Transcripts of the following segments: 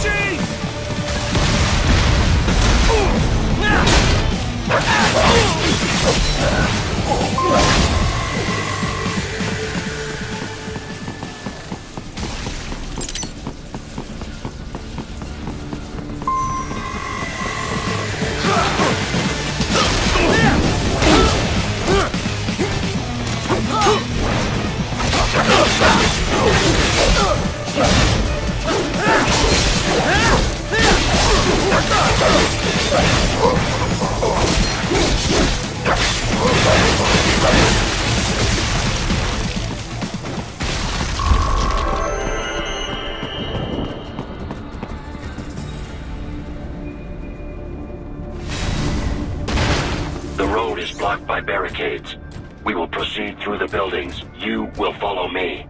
machine! The road is blocked by barricades. We will proceed through the buildings. You will follow me.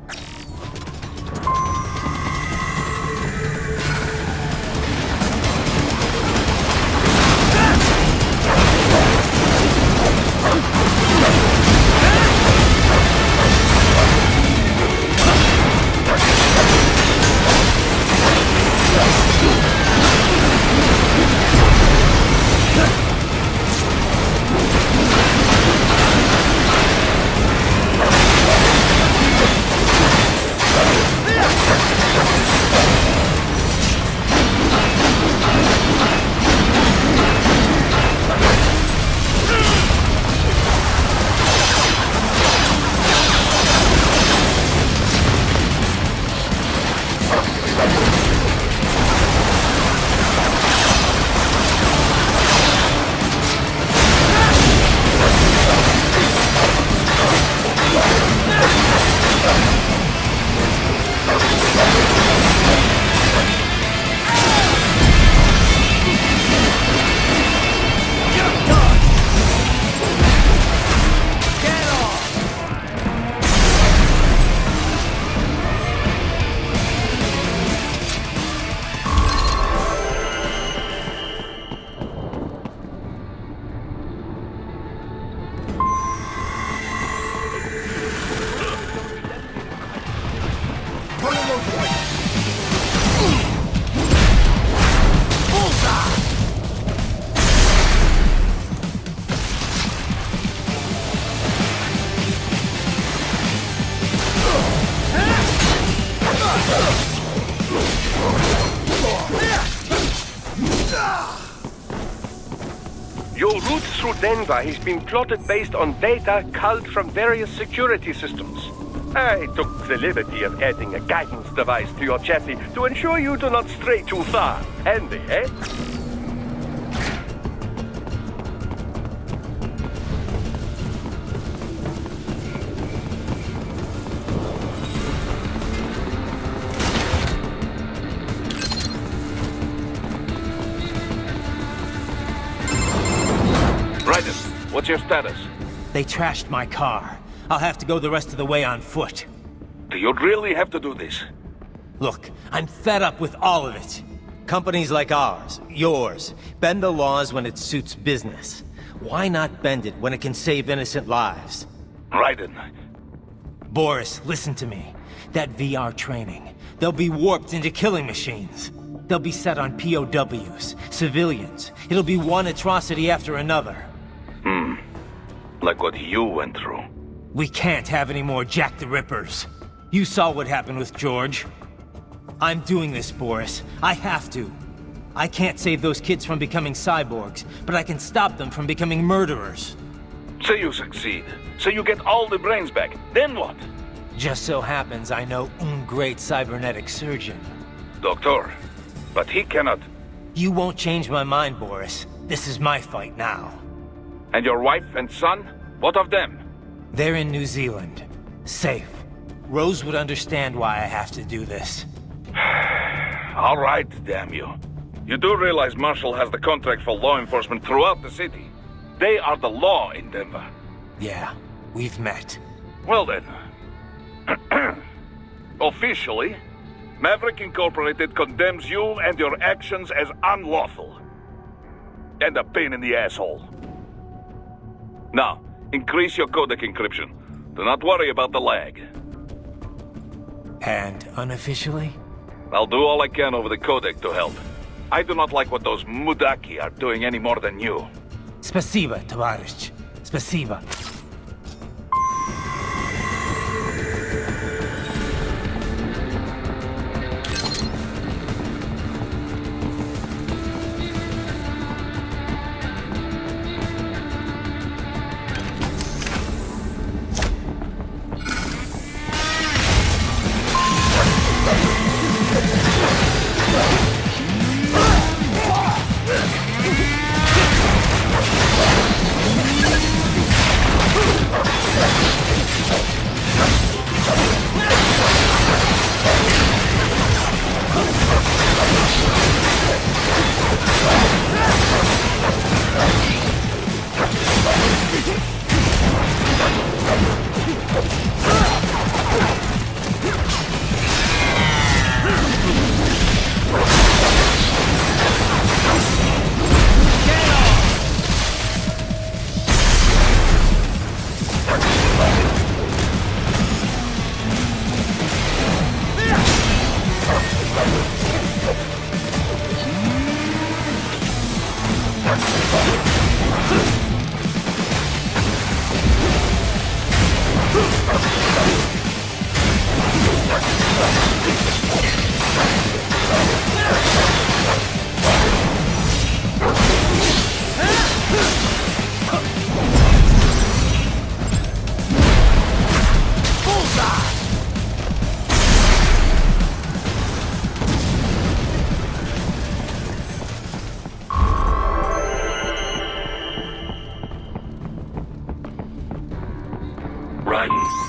Your route through Denver has been plotted based on data culled from various security systems. I took the liberty of adding a guidance device to your chassis to ensure you do not stray too far. Handy, eh? What's your status? They trashed my car. I'll have to go the rest of the way on foot. Do you really have to do this? Look, I'm fed up with all of it. Companies like ours, yours, bend the laws when it suits business. Why not bend it when it can save innocent lives? Raiden. Boris, listen to me. That VR training, they'll be warped into killing machines. They'll be set on POWs, civilians. It'll be one atrocity after another. Like what you went through. We can't have any more Jack the Rippers. You saw what happened with George. I'm doing this, Boris. I have to. I can't save those kids from becoming cyborgs, but I can stop them from becoming murderers. Say you succeed. Say you get all the brains back. Then what? Just so happens I know un great cybernetic surgeon. Doctor. But he cannot. You won't change my mind, Boris. This is my fight now. And your wife and son? What of them? They're in New Zealand. Safe. Rose would understand why I have to do this. All right, damn you. You do realize Marshall has the contract for law enforcement throughout the city. They are the law in Denver. Yeah, we've met. Well then. Officially, Maverick Incorporated condemns you and your actions as unlawful. And a pain in the asshole. Now, increase your codec encryption. Do not worry about the lag. And unofficially? I'll do all I can over the codec to help. I do not like what those Mudaki are doing any more than you. Спасибо, товарищ. Спасибо.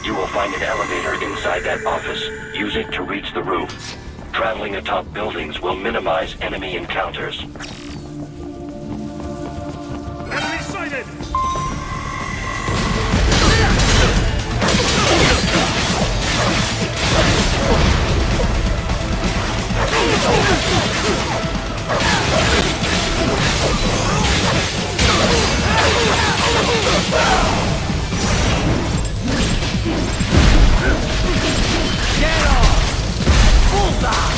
You will find an elevator inside that office. Use it to reach the roof. Traveling atop buildings will minimize enemy encounters. Enemy sighted! Get off! Bullseye!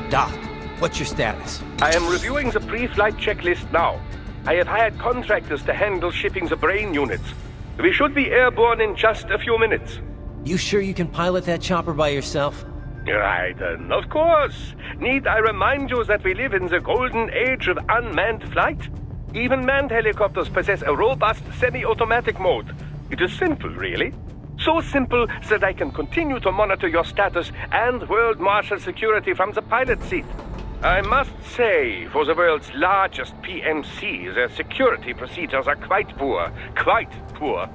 Doc, what's your status? I am reviewing the pre-flight checklist now. I have hired contractors to handle shipping the brain units. We should be airborne in just a few minutes. You sure you can pilot that chopper by yourself? Right, of course. Need I remind you that we live in the golden age of unmanned flight? Even manned helicopters possess a robust semi-automatic mode. It is simple, really. So simple that I can continue to monitor your status and world marshal security from the pilot seat. I must say, for the world's largest PMC, their security procedures are quite poor. Quite poor.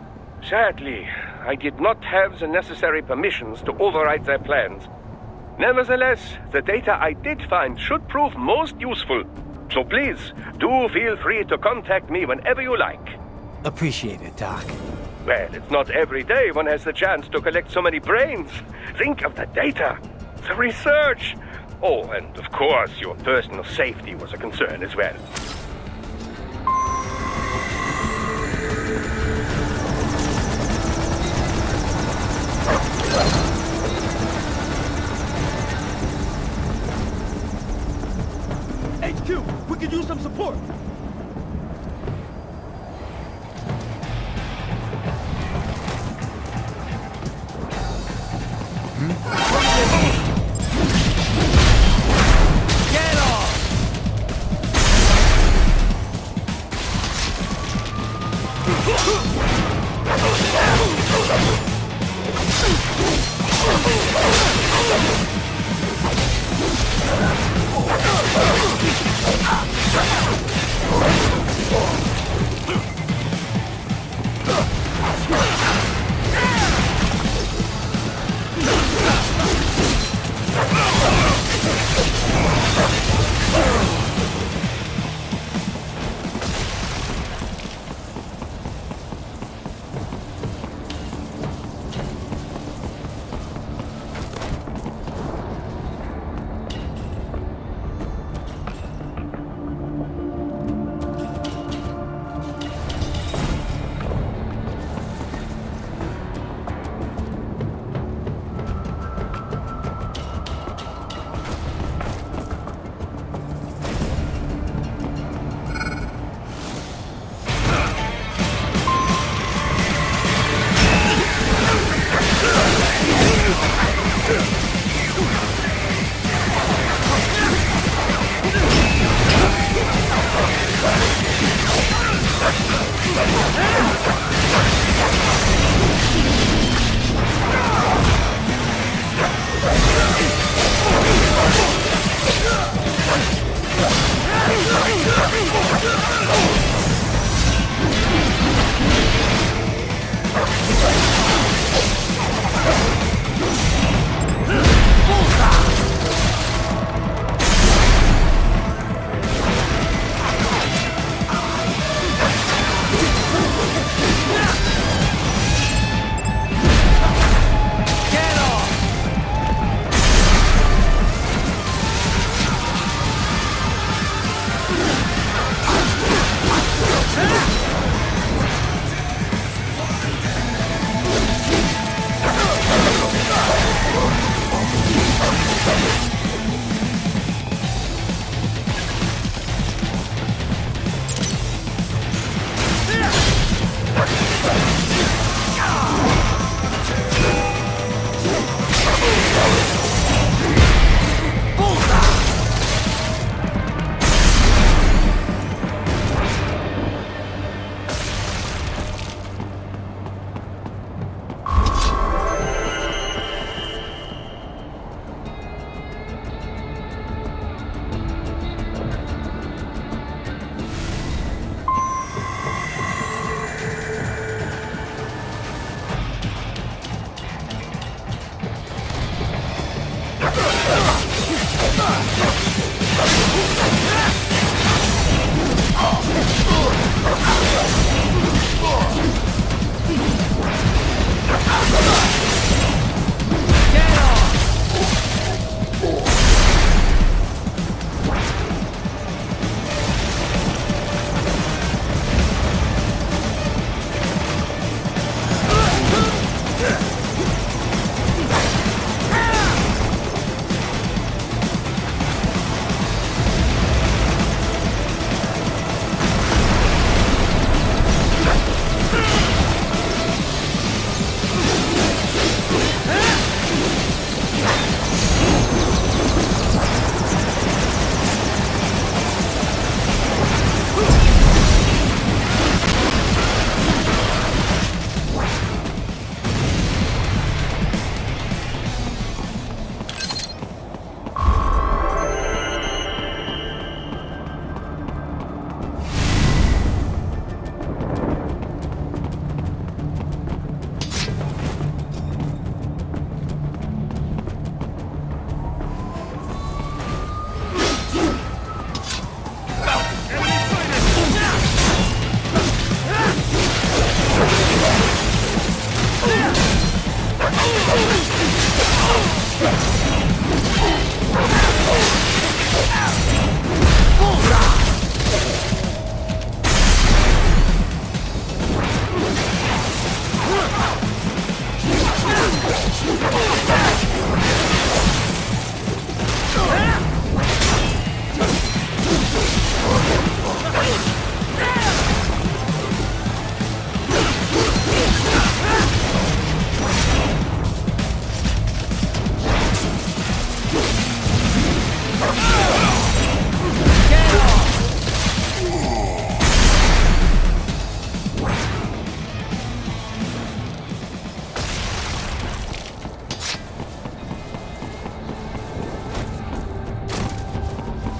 Sadly, I did not have the necessary permissions to override their plans. Nevertheless, the data I did find should prove most useful. So please, do feel free to contact me whenever you like. Appreciate it, Doc. Well, it's not every day one has the chance to collect so many brains. Think of the data, the research. Oh, and of course, your personal safety was a concern as well. HQ, we could use some support. Get off!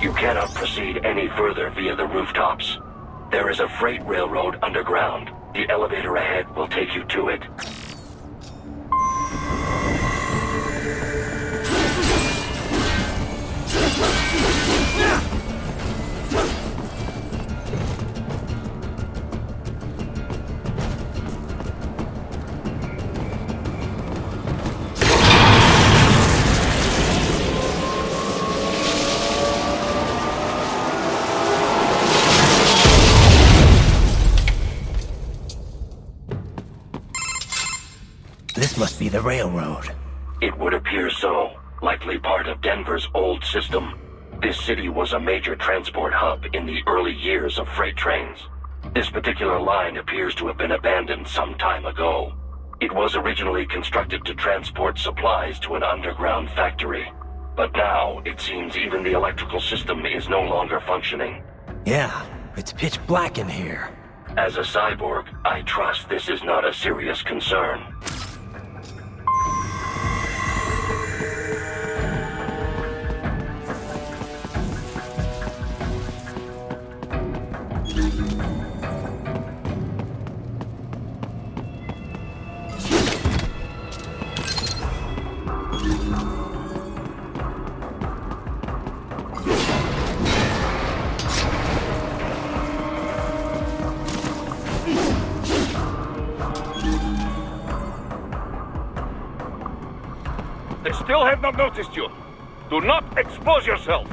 You cannot proceed any further via the rooftops. There is a freight railroad underground. The elevator ahead will take you to it. This must be the railroad. It would appear so. Likely part of Denver's old system. This city was a major transport hub in the early years of freight trains. This particular line appears to have been abandoned some time ago. It was originally constructed to transport supplies to an underground factory. But now, it seems even the electrical system is no longer functioning. Yeah, it's pitch black in here. As a cyborg, I trust this is not a serious concern. They still have not noticed you. Do not expose yourself.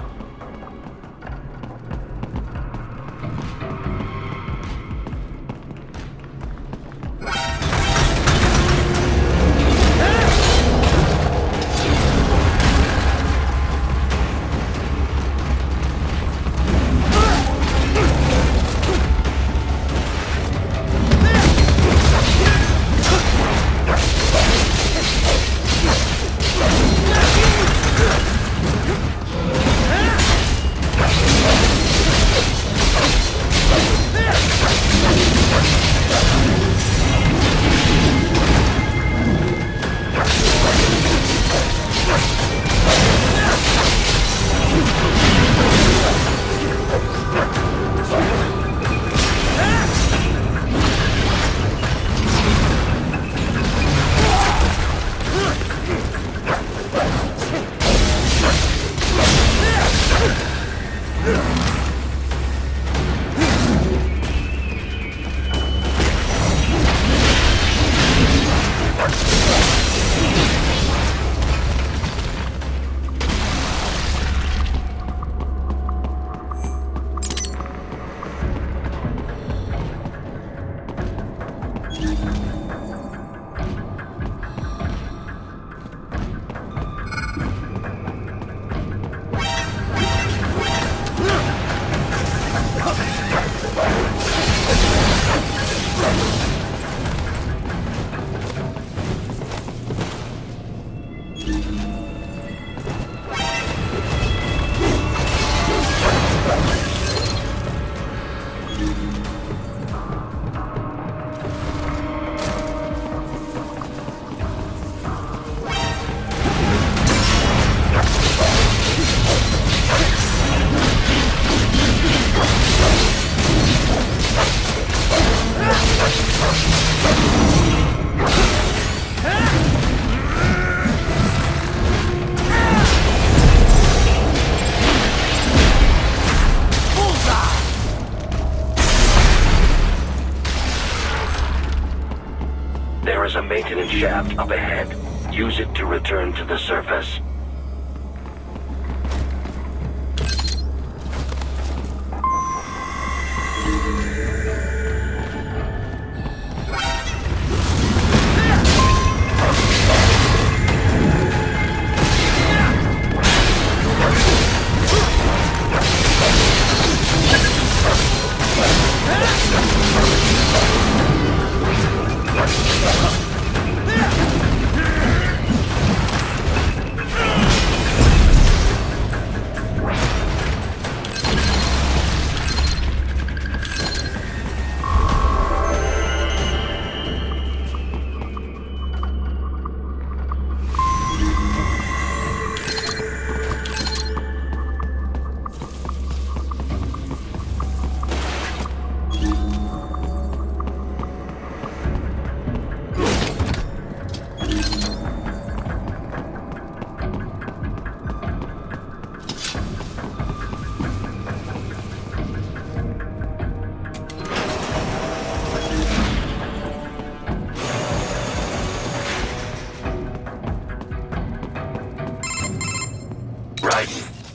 There is a maintenance shaft up ahead. Use it to return to the surface.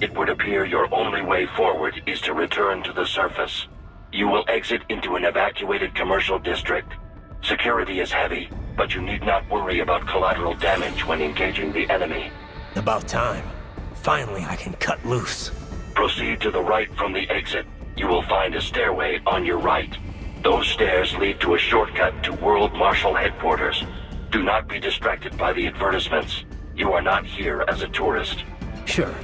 It would appear your only way forward is to return to the surface. You will exit into an evacuated commercial district. Security is heavy, but you need not worry about collateral damage when engaging the enemy. About time. Finally, I can cut loose. Proceed to the right from the exit. You will find a stairway on your right. Those stairs lead to a shortcut to World Marshal Headquarters. Do not be distracted by the advertisements. You are not here as a tourist. Sure.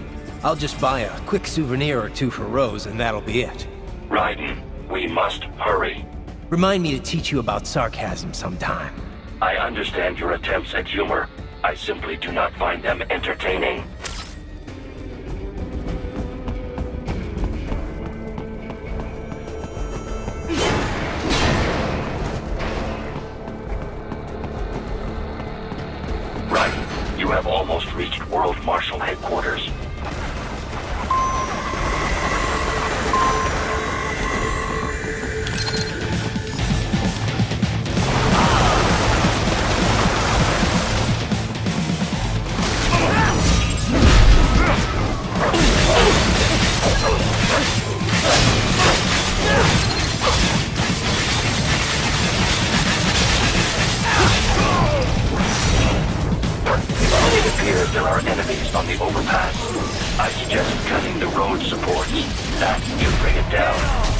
I'll just buy a quick souvenir or two for Rose, and that'll be it. Raiden, we must hurry. Remind me to teach you about sarcasm sometime. I understand your attempts at humor. I simply do not find them entertaining. Raiden, you have almost reached World Marshal Headquarters. It appears there are enemies on the overpass. I suggest cutting the road supports. That should bring it down.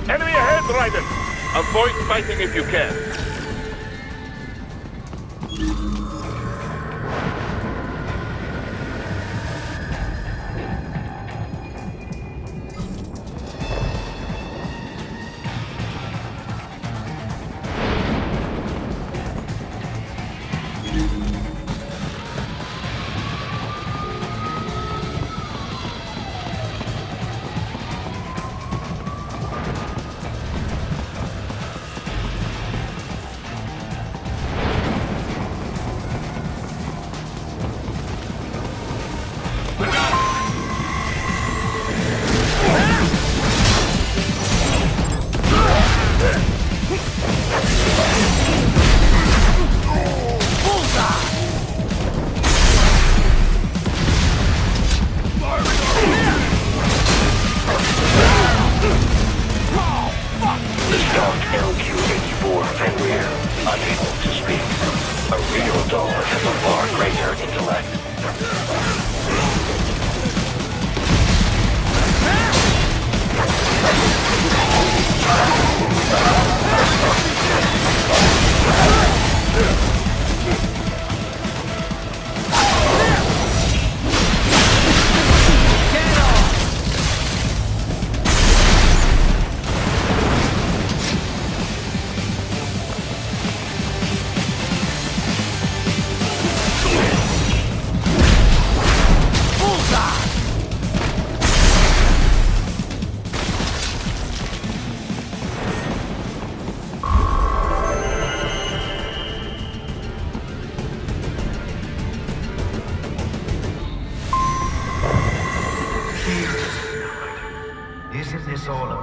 Enemy ahead, Raiden! Avoid fighting if you can.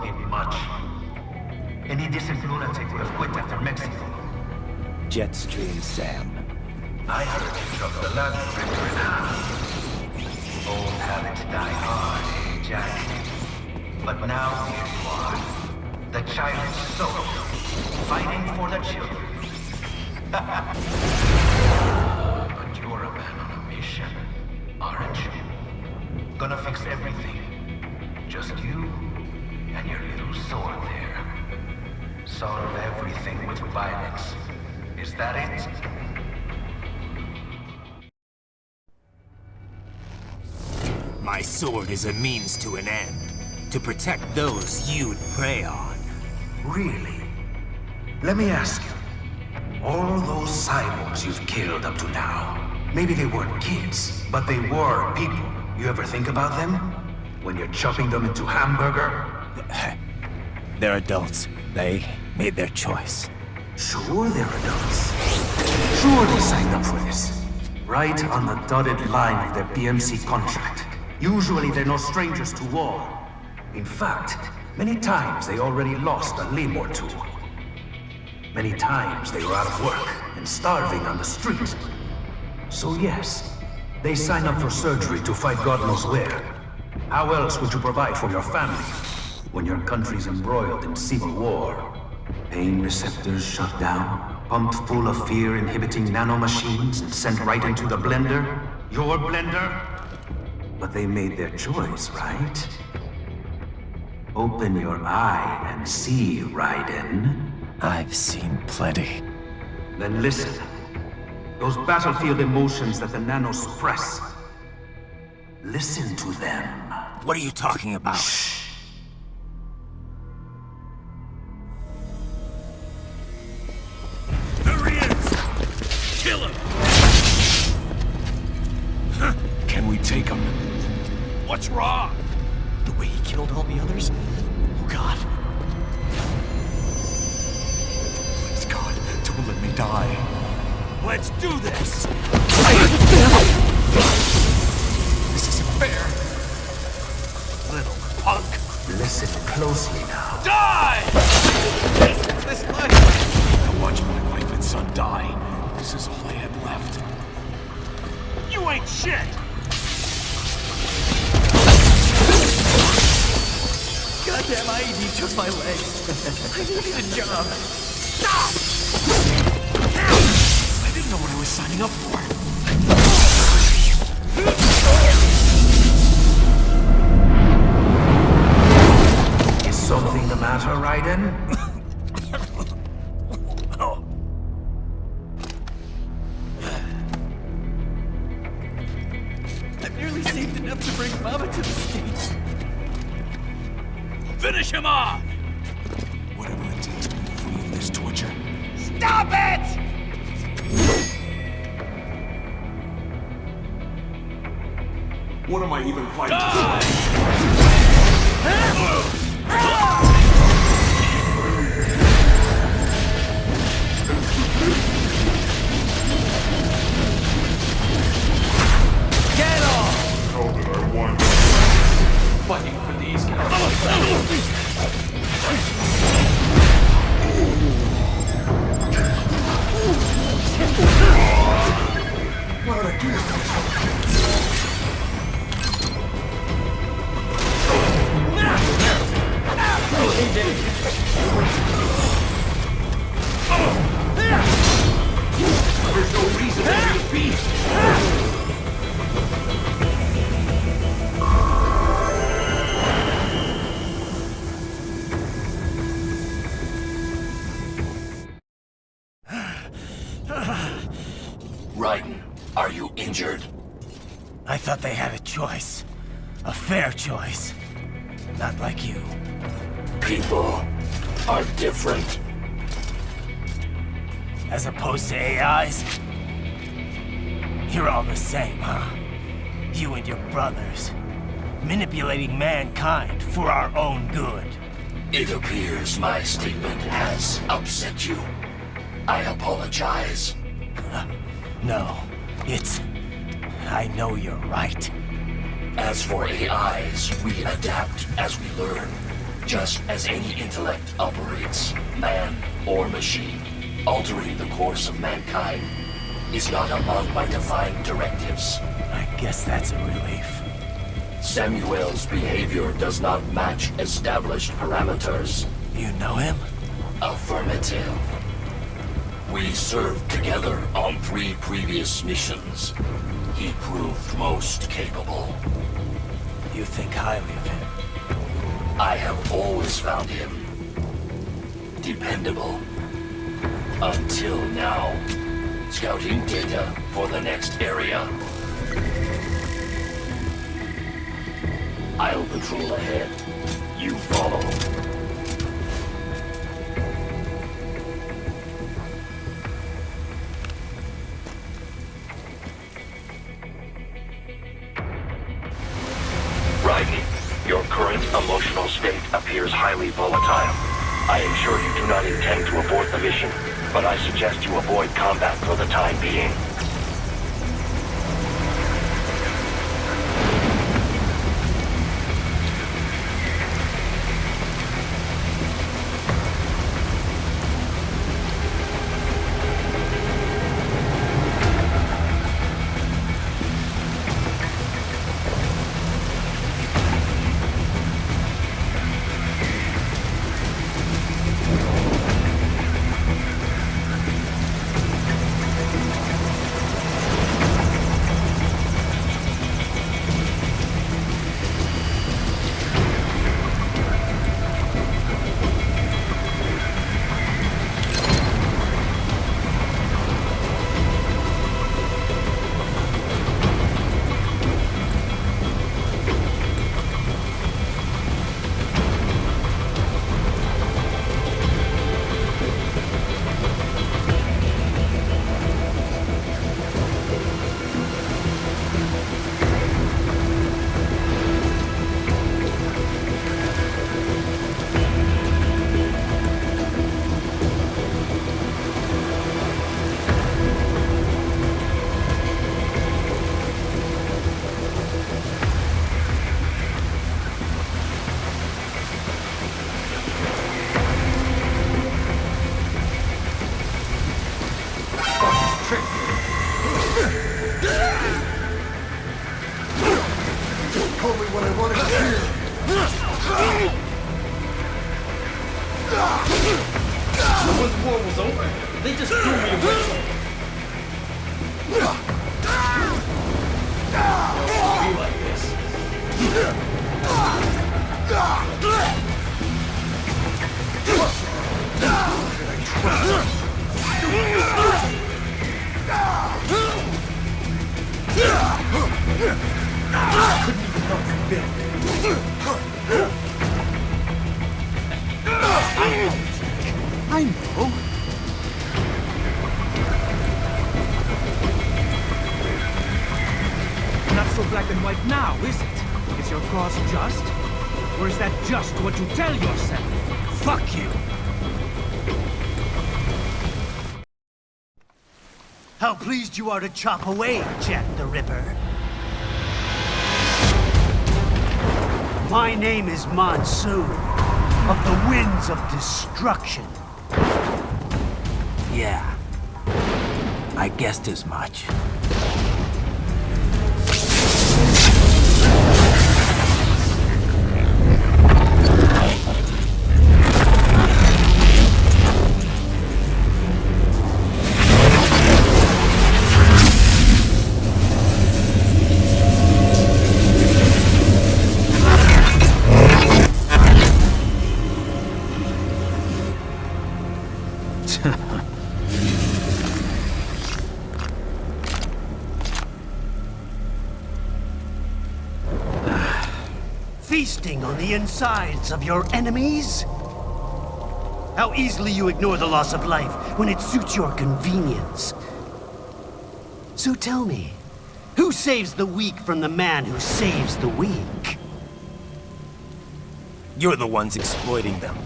him much. Any decent lunatic would have quit after Mexico. Jetstream Sam. I heard you dropped the last ripper in half. Old habits die hard, eh, Jack? But now here you are. The child's soul. Fighting for the children. But you're a man on a mission, aren't you? Gonna fix everything. Just you and your little sword there. Solve everything with violence. Is that it? My sword is a means to an end. To protect those you'd prey on. Really? Let me ask you. All those cyborgs you've killed up to now, maybe they weren't kids, but they were people. You ever think about them? When you're chopping them into hamburger? They're adults. They made their choice. Sure they're adults. Sure they signed up for this. Right on the dotted line of their BMC contract. Usually they're no strangers to war. In fact, many times they already lost a limb or two. Many times they were out of work and starving on the street. So yes, they sign up for surgery to fight God knows where. How else would you provide for your family when your country's embroiled in civil war? Pain receptors shut down, pumped full of fear-inhibiting nanomachines and sent right into the blender? Your blender? But they made their choice, right? Open your eye and see, Raiden. I've seen plenty. Then listen. Those battlefield emotions that the nanos suppress. Listen to them. What are you talking about? Shh. There he is! Kill him! Can we take him? What's wrong? The way he killed all the others? Oh God. Please, God, don't let me die. Let's do this! This isn't fair. Little punk. Listen closely now. Die! This life. I watched my wife and son die. This is all I had left. You ain't shit! Goddamn IED took my leg. I needed a job. Stop! I didn't know what I was signing up for. Is something the matter, Raiden? I've nearly saved enough to bring Mama to the States. Finish him off! Whatever it takes to be free of this torture. Stop it! What am I even fighting for? Get off! Know that I won. Fighting for these guys. What did I do? There's no reason to be peace. Raiden, are you injured? I thought they had a choice. A fair choice. Not like you. People are different. As opposed to AIs? You're all the same, huh? You and your brothers. Manipulating mankind for our own good. It appears my statement has upset you. I apologize. No, it's... I know you're right. As for AIs, we adapt as we learn. Just as any intellect operates, man or machine, altering the course of mankind is not among my defined directives. I guess that's a relief. Samuel's behavior does not match established parameters. You know him? Affirmative. We served together on 3 previous missions. He proved most capable. You think highly of him? I have always found him dependable. Until now. Scouting data for the next area. I'll patrol ahead. You follow. Raiden, your current emotional state appears highly volatile. I am sure you do not intend to abort the mission, but I suggest you avoid combat for the time being. I know. Not so black and white now, is it? Is your cause just? Or is that just what you tell yourself? Fuck you! How pleased you are to chop away, Jack the Ripper. My name is Monsoon, of the Winds of Destruction. Yeah. I guessed as much. Feasting on the insides of your enemies? How easily you ignore the loss of life when it suits your convenience. So tell me, who saves the weak from the man who saves the weak? You're the ones exploiting them.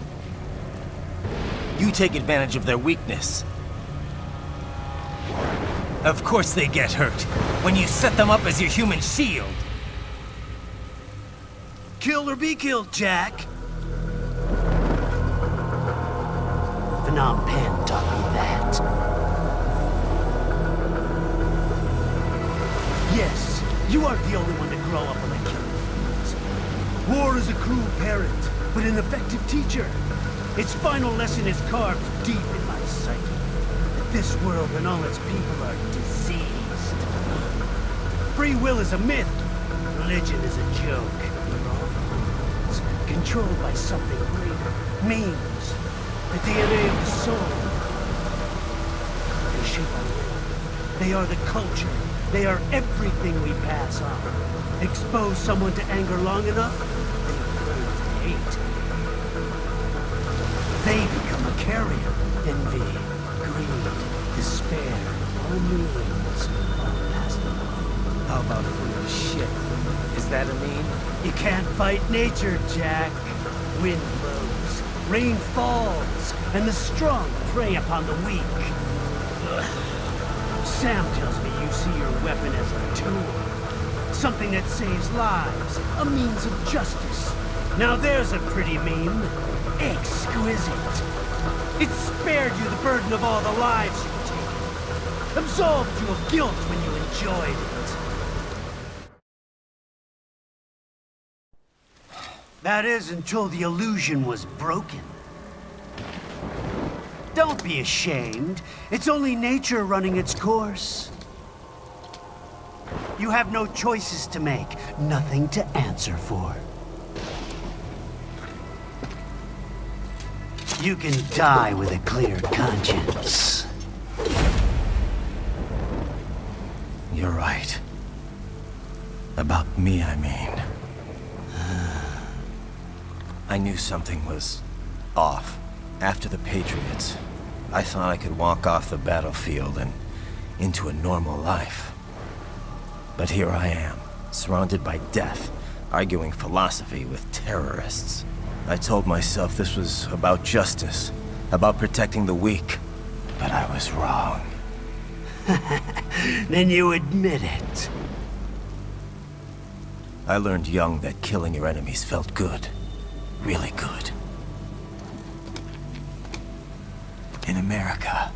You take advantage of their weakness. Of course they get hurt when you set them up as your human shield. Kill or be killed, Jack. Phnom Penh taught me that. Yes, you aren't the only one to grow up on the killing fields. War is a cruel parent, but an effective teacher. Its final lesson is carved deep in my psyche. That this world and all its people are diseased. Free will is a myth. Religion is a joke. We're all humans, controlled by something greater. Memes. The DNA of the soul. They shape our world. They are the culture. They are everything we pass on. Expose someone to anger long enough, they learn to hate. They become a carrier. Envy, greed, despair, all meanings, all passed along. How about full of shit? Is that a meme? You can't fight nature, Jack. Wind blows, rain falls, and the strong prey upon the weak. Sam tells me you see your weapon as a tool. Something that saves lives, a means of justice. Now there's a pretty meme. Exquisite. It spared you the burden of all the lives you've taken. Absolved you of guilt when you enjoyed it. That is until the illusion was broken. Don't be ashamed. It's only nature running its course. You have no choices to make, nothing to answer for. You can die with a clear conscience. You're right. About me, I mean. I knew something was off. After the Patriots, I thought I could walk off the battlefield and into a normal life. But here I am, surrounded by death, arguing philosophy with terrorists. I told myself this was about justice, about protecting the weak. But I was wrong. Then you admit it. I learned young that killing your enemies felt good. Really good. In America,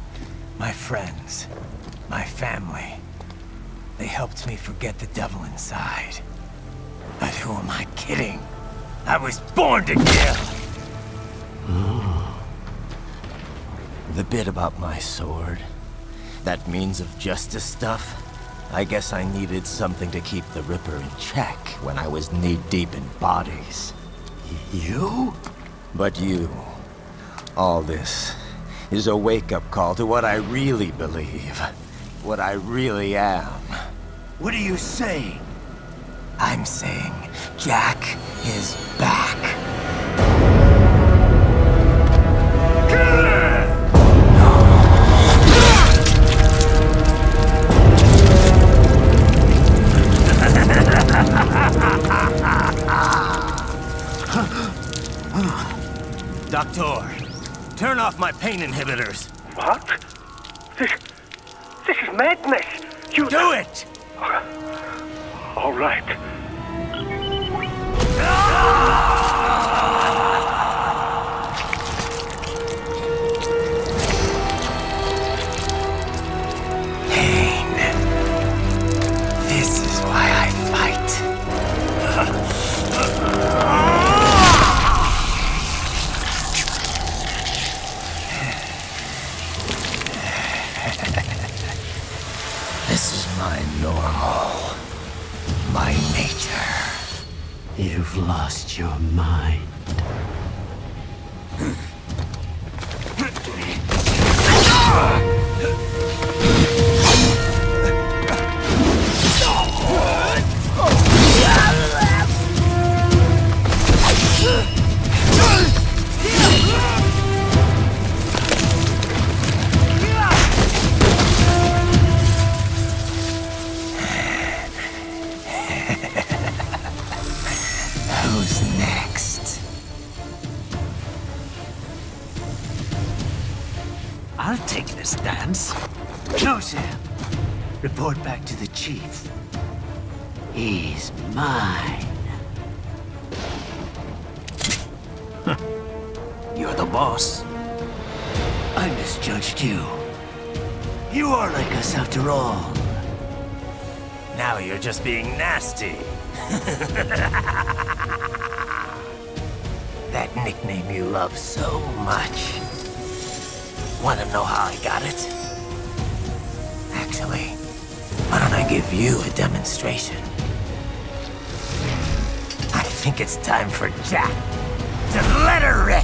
my friends, my family, they helped me forget the devil inside. But who am I kidding? I was born to kill! The bit about my sword, that means of justice stuff, I guess I needed something to keep the Ripper in check when I was knee-deep in bodies. You? But you, all this, is a wake-up call to what I really believe. What I really am. What are you saying? I'm saying Jack is back. Doctor, turn off my pain inhibitors. What? This is madness. You do it! All right. Pain. This is why I fight. This is my normal. My nature. You've lost your mind. Who's next? I'll take this dance. No, Sam. Report back to the chief. He's mine. You're the boss. I misjudged you. You are like us after all. Now you're just being nasty. That nickname you love so much. Want to know how I got it? Actually, why don't I give you a demonstration? I think it's time for Jack to let her rip.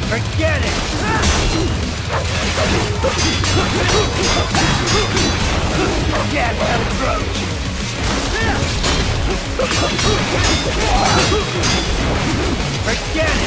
Forget it! Can't approach! Forget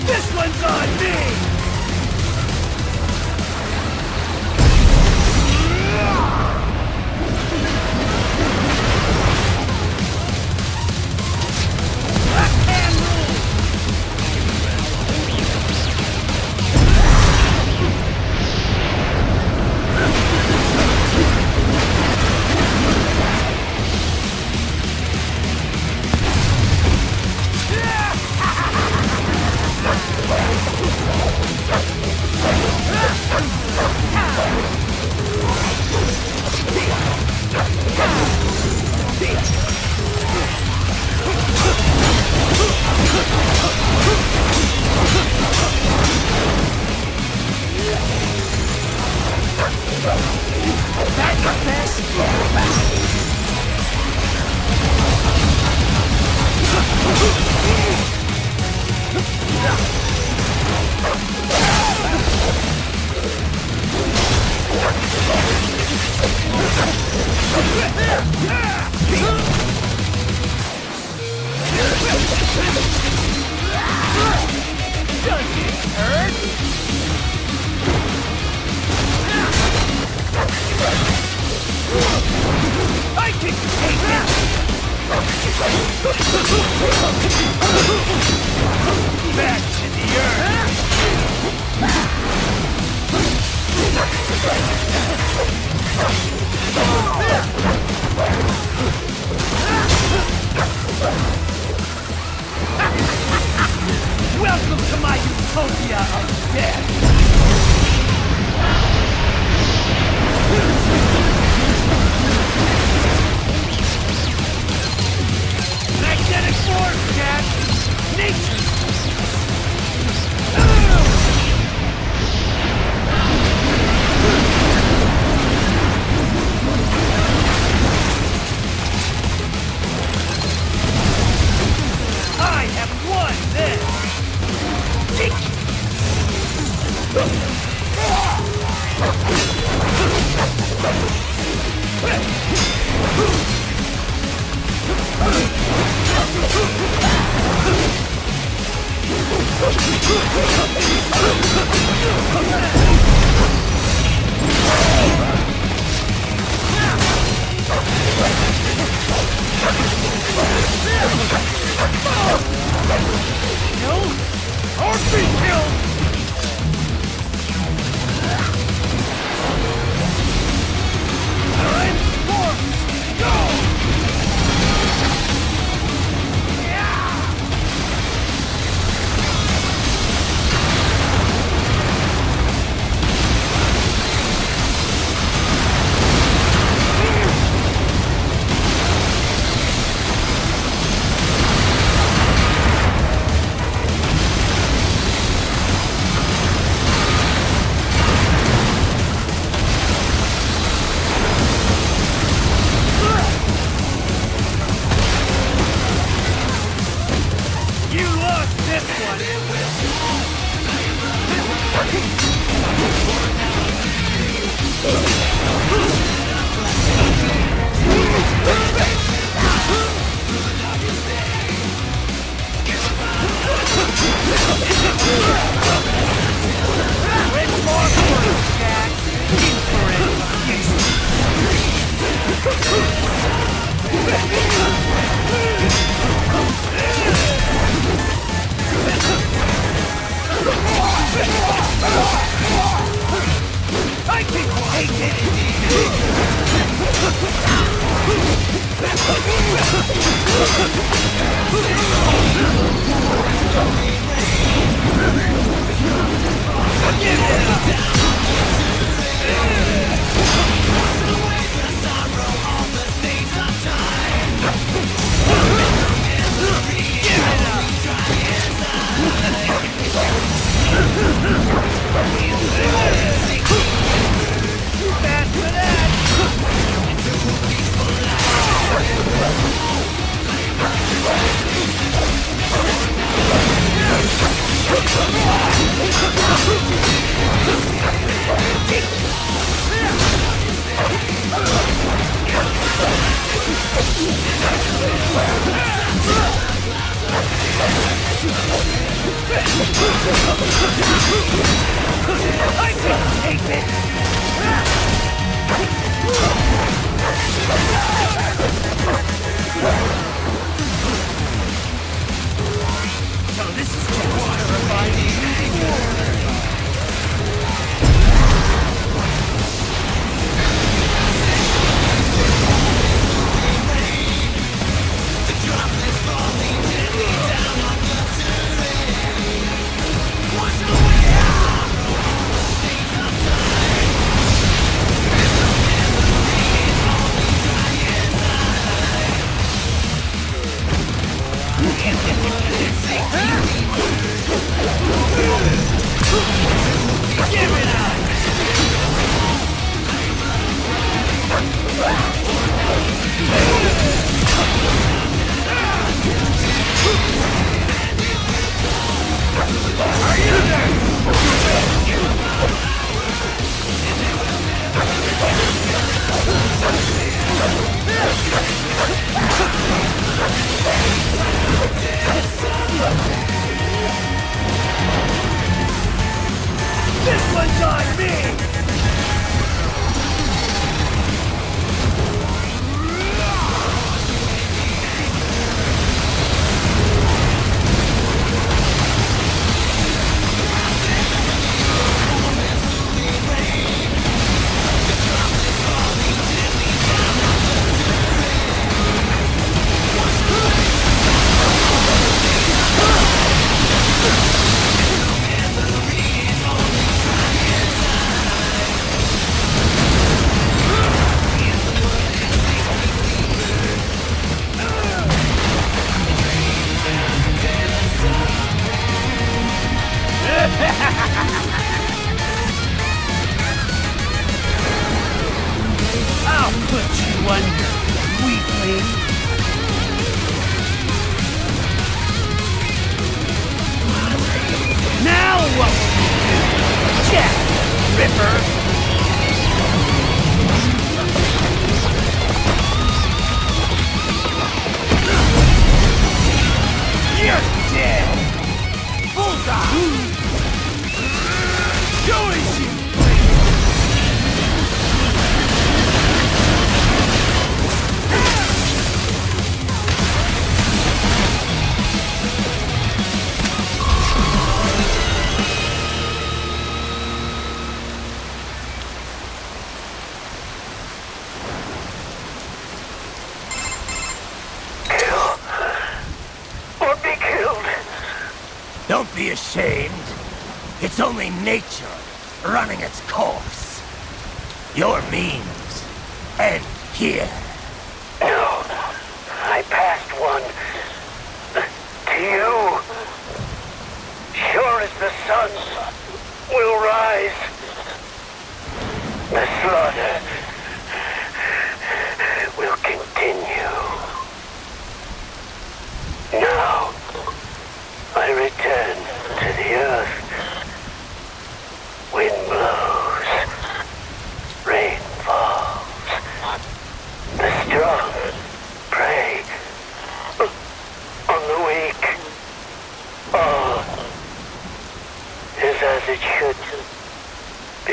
This one's on me! Back to the earth! Welcome to my utopia of death! Magnetic force, Jack! Nature! I have won this! Or be killed! Transform! Go! this one! It's more for Jack. In for it. I can take it! Bad for that! I can take it! So this is just terrifying. This one's on me! I'll put you under, weakling. Now what will you do, Jack Ripper? You're dead! Bullseye! Show us you! Don't be ashamed. It's only nature running its course. Your means end here. No, I passed one. To you. Sure as the sun will rise. The slaughter will continue. Now, I return. as it should be.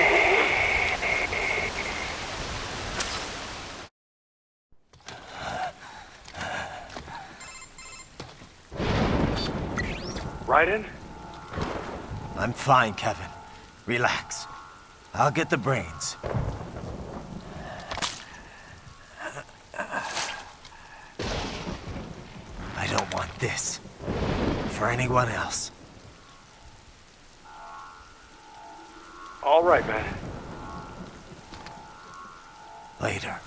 Raiden? I'm fine, Kevin. Relax. I'll get the brains. I don't want this for anyone else. All right, man. Later.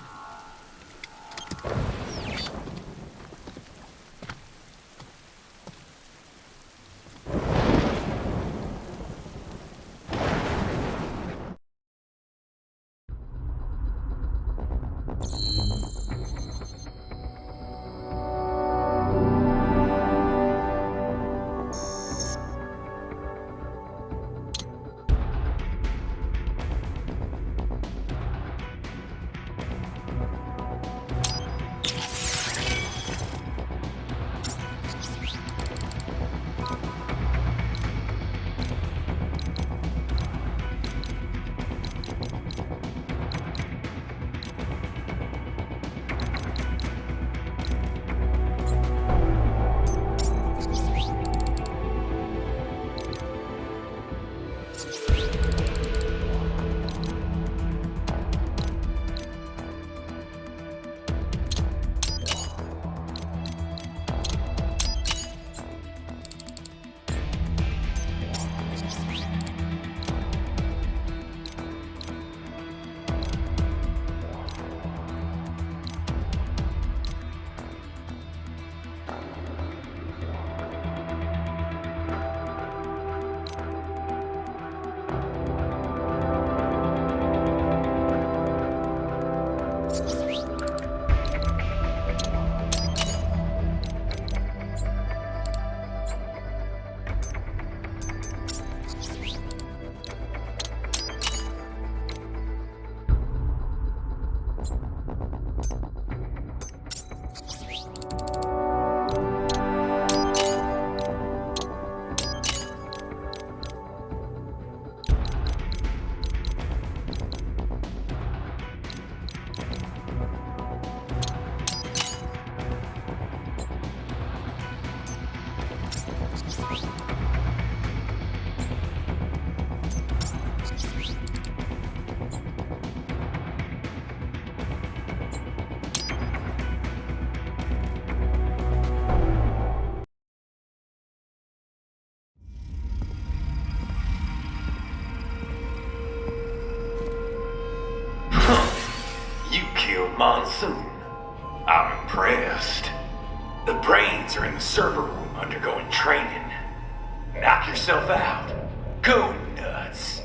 Monsoon. I'm impressed. The brains are in the server room undergoing training. Knock yourself out. Go nuts.